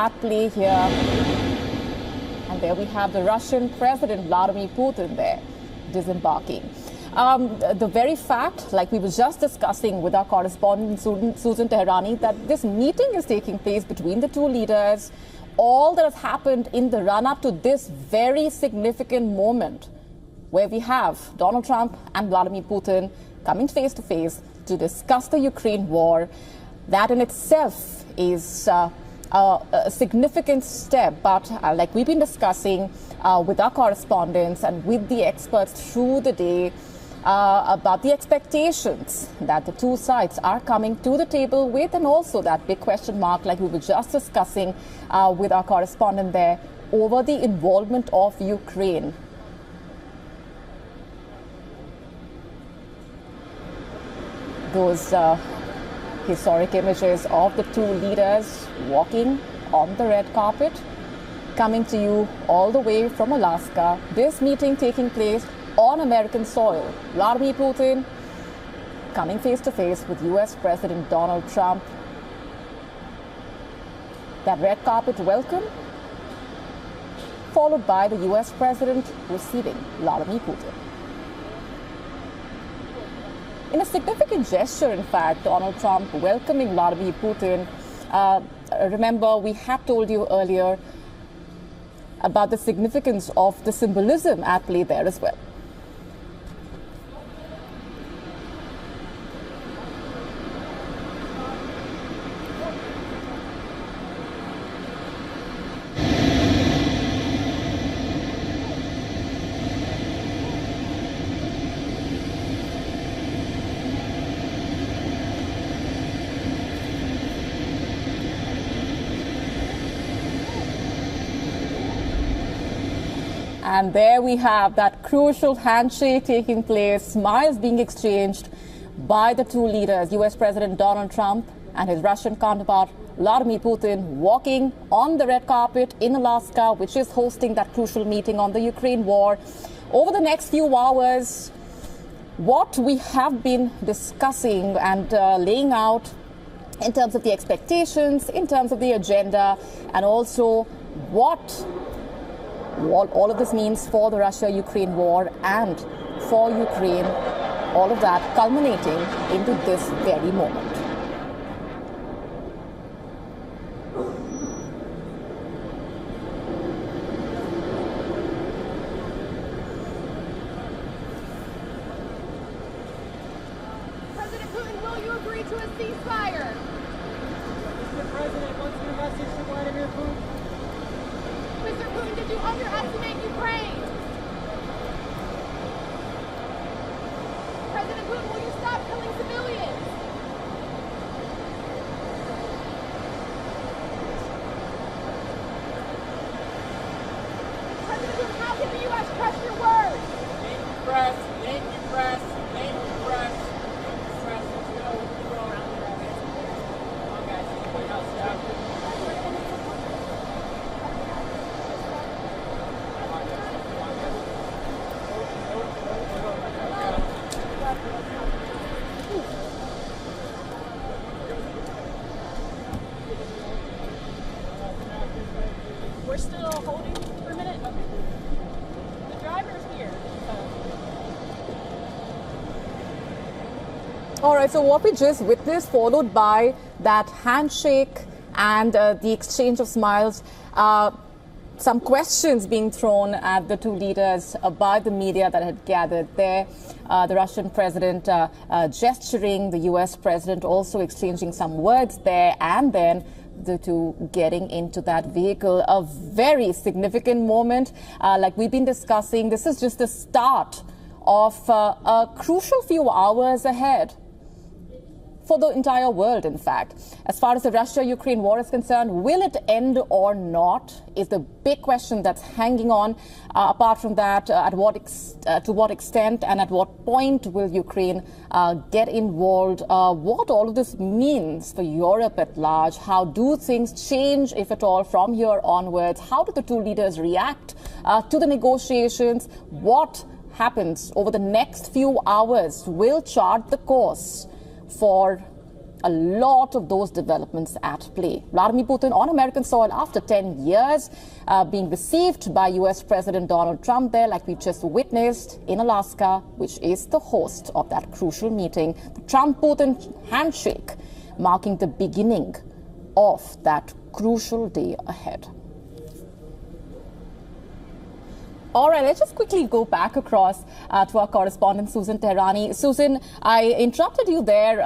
at play here. And there we have the Russian President Vladimir Putin there disembarking. The very fact, like we were just discussing with our correspondent Susan Teherani, that this meeting is taking place between the two leaders, all that has happened in the run-up to this very significant moment where we have Donald Trump and Vladimir Putin coming face to face to discuss the Ukraine war, that in itself is a significant step. But like we've been discussing with our correspondents and with the experts through the day about the expectations that the two sides are coming to the table with, and also that big question mark, like we were just discussing with our correspondent there, over the involvement of Ukraine. Those historic images of the two leaders walking on the red carpet, coming to you all the way from Alaska. This meeting taking place on American soil. Vladimir Putin coming face to face with US President Donald Trump. That red carpet welcome, followed by the US President receiving Vladimir Putin. In a significant gesture, in fact, Donald Trump welcoming Vladimir Putin. Remember, we had told you earlier about the significance of the symbolism at play there as well. And there we have that crucial handshake taking place, smiles being exchanged by the two leaders, US President Donald Trump and his Russian counterpart Vladimir Putin, walking on the red carpet in Alaska, which is hosting that crucial meeting on the Ukraine war. Over the next few hours, what we have been discussing and laying out in terms of the expectations, in terms of the agenda, and also what all of this means for the Russia-Ukraine war and for Ukraine, all of that culminating into this very moment. President Putin, will you agree to a ceasefire? Mr. President, what's your message to Vladimir Putin? Mr. Putin, did you underestimate Ukraine? President Putin, will you stop killing civilians? President Putin, how can the U.S. trust your words? Thank you, press. Thank you, press. Thank you, press. Press, let's go. Let's go around there. Come on, guys. White House staff. We're still holding for a minute. The driver's here. All right, so what we just witnessed, followed by that handshake and the exchange of smiles, some questions being thrown at the two leaders by the media that had gathered there. The Russian president gesturing, the US president also exchanging some words there, and then the two getting into that vehicle. A very significant moment. Like we've been discussing, this is just the start of a crucial few hours ahead for the entire world, in fact. As far as the Russia-Ukraine war is concerned, will it end or not is the big question that's hanging on. Apart from that, to what extent and at what point will Ukraine get involved? What all of this means for Europe at large? How do things change, if at all, from here onwards? How do the two leaders react to the negotiations? What happens over the next few hours will chart the course for a lot of those developments at play. Vladimir Putin on American soil after 10 years, being received by US President Donald Trump there, like we just witnessed in Alaska, which is the host of that crucial meeting, the Trump-Putin handshake, marking the beginning of that crucial day ahead. All right, let's just quickly go back across to our correspondent, Susan Tehrani. Susan, I interrupted you there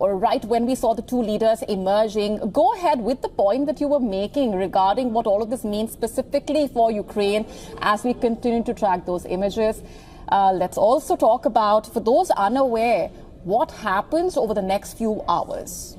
right when we saw the two leaders emerging. Go ahead with the point that you were making regarding what all of this means specifically for Ukraine as we continue to track those images. Let's also talk about, for those unaware, what happens over the next few hours.